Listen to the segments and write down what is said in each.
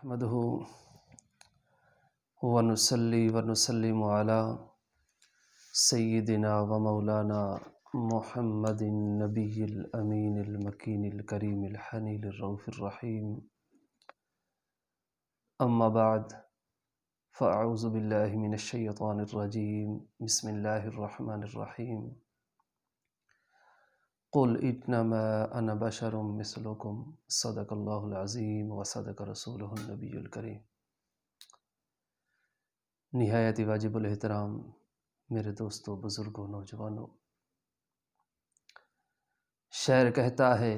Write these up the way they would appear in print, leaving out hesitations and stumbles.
نحمده ونصلي ونسلم على سيدنا ومولانا محمد النبي الأمين المكين الكريم الحنين الرؤوف الرحيم. أما بعد فأعوذ بالله من الشيطان الرجيم. بسم الله الرحمن الرحيم. قل انما انا بشر مثلكم صدق اللہ العظیم وصدق رسولہ النبی الکریم. نہایت واجب الاحترام میرے دوستوں، بزرگوں، نوجوانوں، شاعر کہتا ہے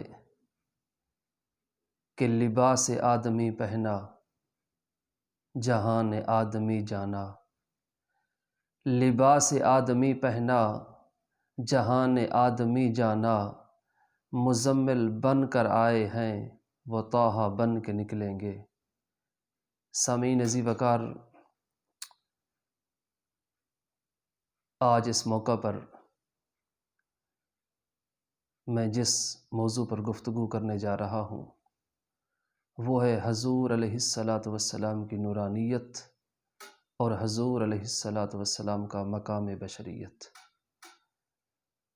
کہ لباس آدمی پہنا جہان آدمی جانا، لباس آدمی پہنا جہان آدمی جانا، مزمل بن کر آئے ہیں وہ طٰہٰ بن کے نکلیں گے. سامعین عزیز وقار، آج اس موقع پر میں جس موضوع پر گفتگو کرنے جا رہا ہوں وہ ہے حضور علیہ الصلاۃ والسلام کی نورانیت اور حضور علیہ الصلاۃ والسلام کا مقام بشریت.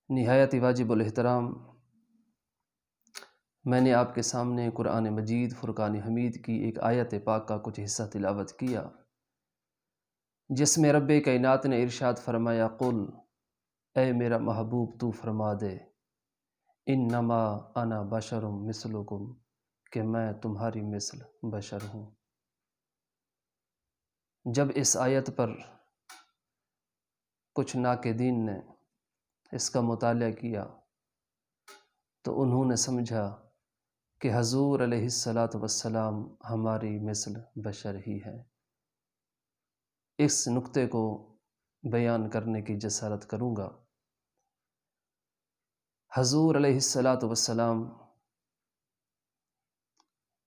نہایت واجب الاحترام، میں نے آپ کے سامنے قرآن مجید فرقان حمید کی ایک آیت پاک کا کچھ حصہ تلاوت کیا، جس میں رب کائنات نے ارشاد فرمایا، قل، اے میرا محبوب تو فرما دے، انما انا بشر مثلکم، کہ میں تمہاری مثل بشر ہوں. جب اس آیت پر کچھ ناقدین نے اس کا مطالعہ کیا تو انہوں نے سمجھا کہ حضور علیہ الصلاۃ والسلام ہماری مثل بشر ہی ہے. اس نقطے کو بیان کرنے کی جسارت کروں گا. حضور علیہ الصلاۃ والسلام،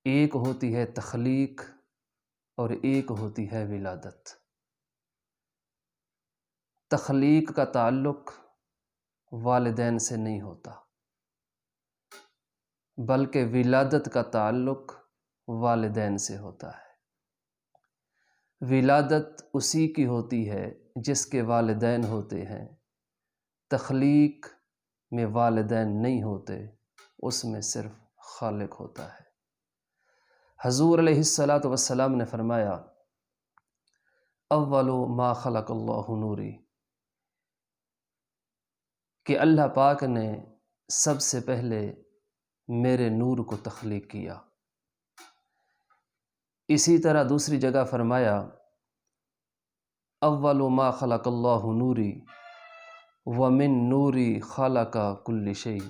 ایک ہوتی ہے تخلیق اور ایک ہوتی ہے ولادت. تخلیق کا تعلق والدین سے نہیں ہوتا، بلکہ ولادت کا تعلق والدین سے ہوتا ہے. ولادت اسی کی ہوتی ہے جس کے والدین ہوتے ہیں. تخلیق میں والدین نہیں ہوتے، اس میں صرف خالق ہوتا ہے. حضور علیہ الصلاۃ والسلام نے فرمایا، اول ما خلق اللہ نوری، کہ اللہ پاک نے سب سے پہلے میرے نور کو تخلیق کیا. اسی طرح دوسری جگہ فرمایا، اول ما خلق اللہ نوری ومن نوری خلق کل شیء،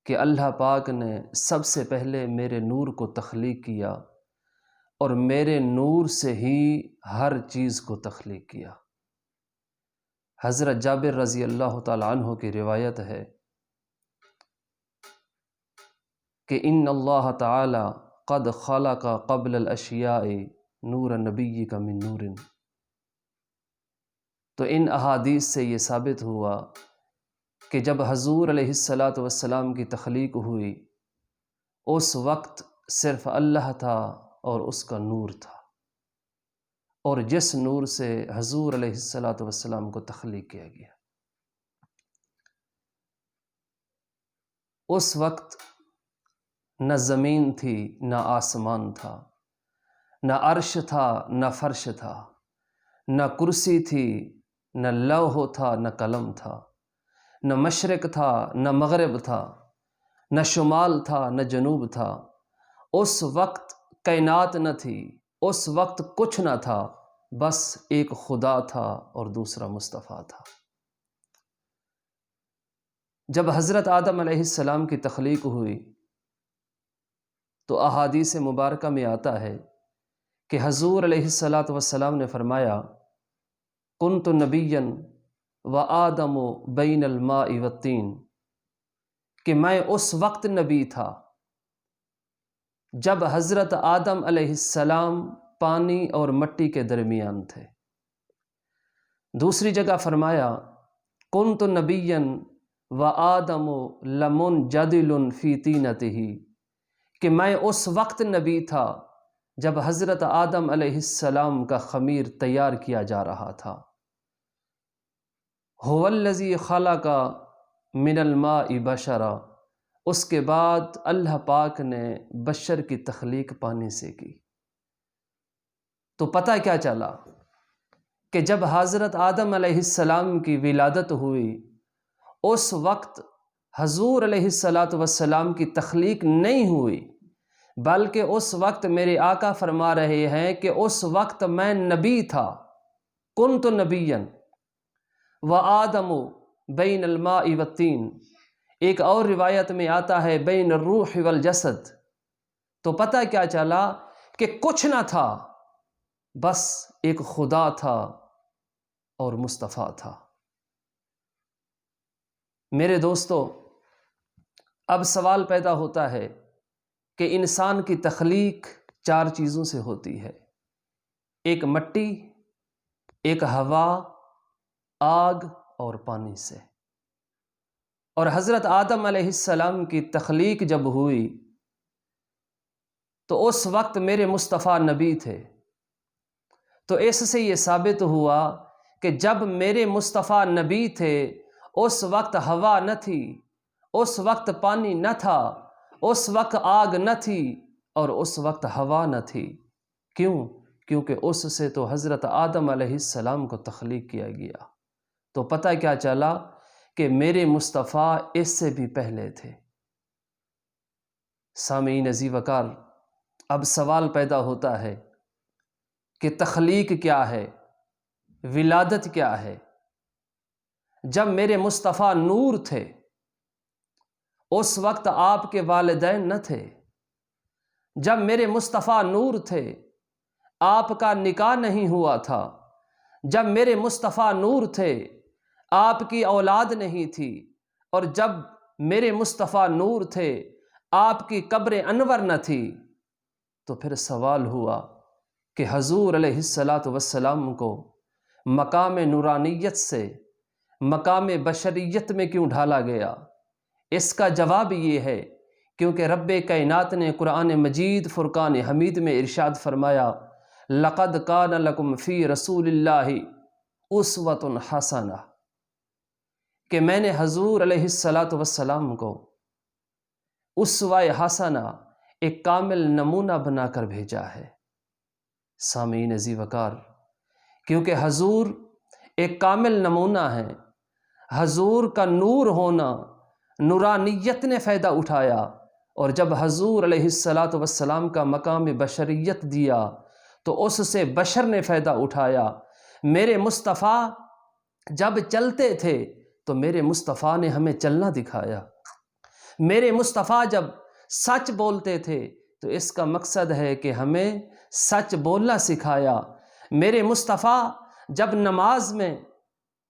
کہ اللہ پاک نے سب سے پہلے میرے نور کو تخلیق کیا اور میرے نور سے ہی ہر چیز کو تخلیق کیا. حضرت جابر رضی اللہ تعالی عنہ کی روایت ہے کہ ان اللہ تعالی قد خلق قبل الاشیاء نور نبی کا من نور. تو ان احادیث سے یہ ثابت ہوا کہ جب حضور علیہ الصلاۃ والسلام کی تخلیق ہوئی اس وقت صرف اللہ تھا اور اس کا نور تھا، اور جس نور سے حضور علیہ الصلاۃ والسلام کو تخلیق کیا گیا اس وقت نہ زمین تھی، نہ آسمان تھا، نہ عرش تھا، نہ فرش تھا، نہ کرسی تھی، نہ لوح تھا، نہ قلم تھا، نہ مشرق تھا، نہ مغرب تھا، نہ شمال تھا، نہ جنوب تھا. اس وقت کائنات نہ تھی، اس وقت کچھ نہ تھا، بس ایک خدا تھا اور دوسرا مصطفیٰ تھا. جب حضرت آدم علیہ السلام کی تخلیق ہوئی تو احادیث مبارکہ میں آتا ہے کہ حضور علیہ الصلاۃ والسلام نے فرمایا، کنت نبیا وآدم بین الماء والطین، کہ میں اس وقت نبی تھا جب حضرت آدم علیہ السلام پانی اور مٹی کے درمیان تھے. دوسری جگہ فرمایا، کنت نبیا وآدم لمنجدل فی طینتہ، کہ میں اس وقت نبی تھا جب حضرت آدم علیہ السلام کا خمیر تیار کیا جا رہا تھا۔ هو الذی خلق من الماء بشرا، اس کے بعد اللہ پاک نے بشر کی تخلیق پانی سے کی۔ تو پتہ کیا چلا کہ جب حضرت آدم علیہ السلام کی ولادت ہوئی، اس وقت حضور علیہ السلام کی تخلیق نہیں ہوئی، بلکہ اس وقت میرے آقا فرما رہے ہیں کہ اس وقت میں نبی تھا، کنت نبیا وآدم بین الماء والطین۔ ایک اور روایت میں آتا ہے بین الروح والجسد۔ تو پتہ کیا چلا کہ کچھ نہ تھا، بس ایک خدا تھا اور مصطفیٰ تھا۔ میرے دوستو، اب سوال پیدا ہوتا ہے کہ انسان کی تخلیق 4 چیزوں سے ہوتی ہے، ایک مٹی، ایک ہوا، آگ اور پانی سے۔ اور حضرت آدم علیہ السلام کی تخلیق جب ہوئی تو اس وقت میرے مصطفیٰ نبی تھے۔ تو اس سے یہ ثابت ہوا کہ جب میرے مصطفیٰ نبی تھے اس وقت ہوا نہ تھی، اس وقت پانی نہ تھا، اس وقت آگ نہ تھی اور اس وقت ہوا نہ تھی۔ کیوں؟ کیونکہ اس سے تو حضرت آدم علیہ السلام کو تخلیق کیا گیا۔ تو پتہ کیا چلا کہ میرے مصطفیٰ اس سے بھی پہلے تھے۔ سامعین عزیز وقار، اب سوال پیدا ہوتا ہے کہ تخلیق کیا ہے، ولادت کیا ہے؟ جب میرے مصطفیٰ نور تھے اس وقت آپ کے والدین نہ تھے۔ جب میرے مصطفیٰ نور تھے آپ کا نکاح نہیں ہوا تھا۔ جب میرے مصطفیٰ نور تھے آپ کی اولاد نہیں تھی۔ اور جب میرے مصطفیٰ نور تھے آپ کی قبر انور نہ تھی۔ تو پھر سوال ہوا کہ حضور علیہ السلام کو مقام نورانیت سے مقام بشریت میں کیوں ڈھالا گیا؟ اس کا جواب یہ ہے کیونکہ رب کائنات نے قرآن مجید فرقان حمید میں ارشاد فرمایا، لَقَدْ كَانَ لَكُمْ فِي رَسُولِ اللَّهِ أُسْوَةٌ حَسَنَةٌ، کہ میں نے حضور علیہ السلام کو اسوہ حسنہ، ایک کامل نمونہ بنا کر بھیجا ہے۔ سامعین عزیز وقار، کیونکہ حضور ایک کامل نمونہ ہے، حضور کا نور ہونا نورانیت نے فائدہ اٹھایا، اور جب حضور علیہ السلام کا مقام بشریت دیا تو اس سے بشر نے فائدہ اٹھایا۔ میرے مصطفیٰ جب چلتے تھے تو میرے مصطفیٰ نے ہمیں چلنا دکھایا۔ میرے مصطفیٰ جب سچ بولتے تھے تو اس کا مقصد ہے کہ ہمیں سچ بولنا سکھایا۔ میرے مصطفیٰ جب نماز میں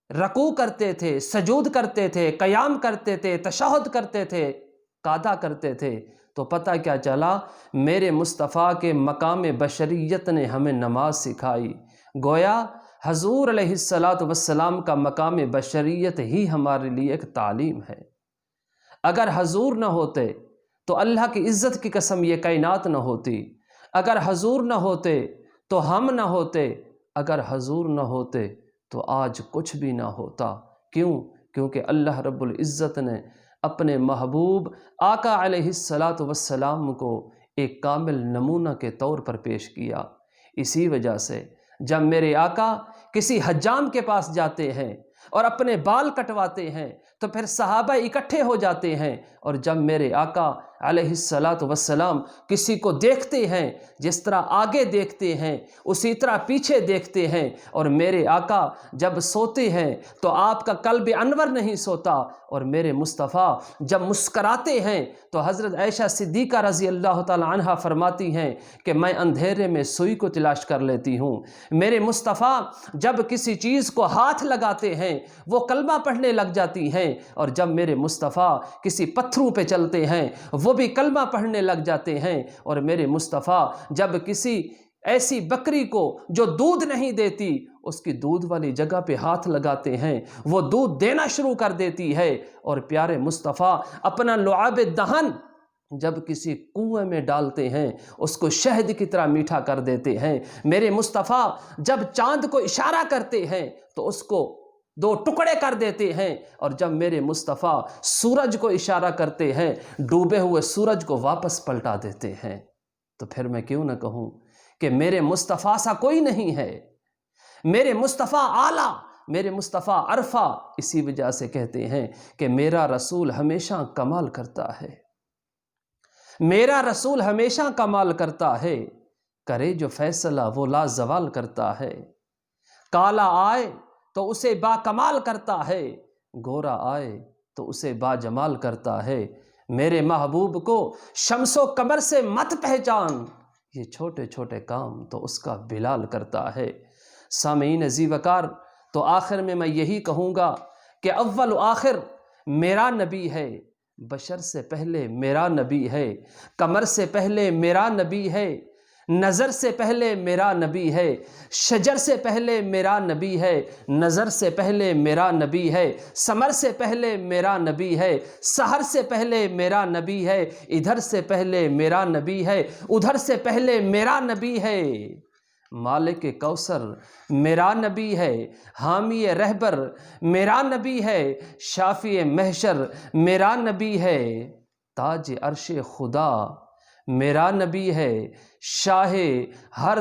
رکوع کرتے تھے، سجود کرتے تھے، قیام کرتے تھے، تشہد کرتے تھے، قعدہ کرتے تھے، تو پتہ کیا چلا؟ میرے مصطفیٰ کے مقام بشریت نے ہمیں نماز سکھائی۔ گویا حضور علیہ السلام کا مقام بشریت ہی ہمارے لیے ایک تعلیم ہے۔ اگر حضور نہ ہوتے تو اللہ کی عزت کی قسم یہ کائنات نہ ہوتی۔ اگر حضور نہ ہوتے تو ہم نہ ہوتے۔ اگر حضور نہ ہوتے تو آج کچھ بھی نہ ہوتا۔ کیوں؟ کیونکہ اللہ رب العزت نے اپنے محبوب آقا علیہ السلام کو ایک کامل نمونہ کے طور پر پیش کیا۔ اسی وجہ سے جب میرے آقا کسی حجام کے پاس جاتے ہیں اور اپنے بال کٹواتے ہیں تو پھر صحابہ اکٹھے ہو جاتے ہیں، اور جب میرے آقا علیہ السلام کسی کو دیکھتے ہیں، جس طرح آگے دیکھتے ہیں اسی طرح پیچھے دیکھتے ہیں، اور میرے آقا جب سوتے ہیں تو آپ کا قلب انور نہیں سوتا، اور میرے مصطفیٰ جب مسکراتے ہیں تو حضرت عائشہ صدیقہ رضی اللہ تعالی عنہا فرماتی ہیں کہ میں اندھیرے میں سوئی کو تلاش کر لیتی ہوں۔ میرے مصطفیٰ جب کسی چیز کو ہاتھ لگاتے ہیں وہ کلمہ پڑھنے لگ جاتی ہیں، اور جب میرے مصطفیٰ کسی پتھروں پہ چلتے ہیں وہ بھی کلمہ پڑھنے لگ جاتے ہیں، اور میرے مصطفیٰ جب کسی ایسی بکری کو جو دودھ نہیں دیتی اس کی دودھ والی جگہ پہ ہاتھ لگاتے ہیں وہ دودھ دینا شروع کر دیتی ہے، اور پیارے مصطفیٰ اپنا لعاب دہن جب کسی کنویں میں ڈالتے ہیں اس کو شہد کی طرح میٹھا کر دیتے ہیں۔ میرے مصطفیٰ جب چاند کو اشارہ کرتے ہیں تو اس کو دو ٹکڑے کر دیتے ہیں، اور جب میرے مصطفیٰ سورج کو اشارہ کرتے ہیں ڈوبے ہوئے سورج کو واپس پلٹا دیتے ہیں۔ تو پھر میں کیوں نہ کہوں کہ میرے مصطفیٰ سا کوئی نہیں ہے، میرے مصطفیٰ اعلیٰ، میرے مصطفیٰ عرفہ۔ اسی وجہ سے کہتے ہیں کہ میرا رسول ہمیشہ کمال کرتا ہے، میرا رسول ہمیشہ کمال کرتا ہے، کرے جو فیصلہ وہ لا زوال کرتا ہے۔ کالا آئے تو اسے با کمال کرتا ہے، گورا آئے تو اسے با جمال کرتا ہے۔ میرے محبوب کو شمس و قمر سے مت پہچان، یہ چھوٹے چھوٹے کام تو اس کا بلال کرتا ہے۔ سامعین عزیز وقار، تو آخر میں یہی کہوں گا کہ اول و آخر میرا نبی ہے، بشر سے پہلے میرا نبی ہے، قمر سے پہلے میرا نبی ہے، نظر سے پہلے میرا نبی ہے، شجر سے پہلے میرا نبی ہے، نظر سے پہلے میرا نبی ہے، ثمر سے پہلے میرا نبی ہے، سحر سے پہلے میرا نبی ہے، ادھر سے پہلے میرا نبی ہے، ادھر سے پہلے میرا نبی ہے۔ مالک کوثر میرا نبی ہے، حامی رہبر میرا نبی ہے، شافی محشر میرا نبی ہے، تاج عرش خدا میرا نبی ہے، شاہ ہر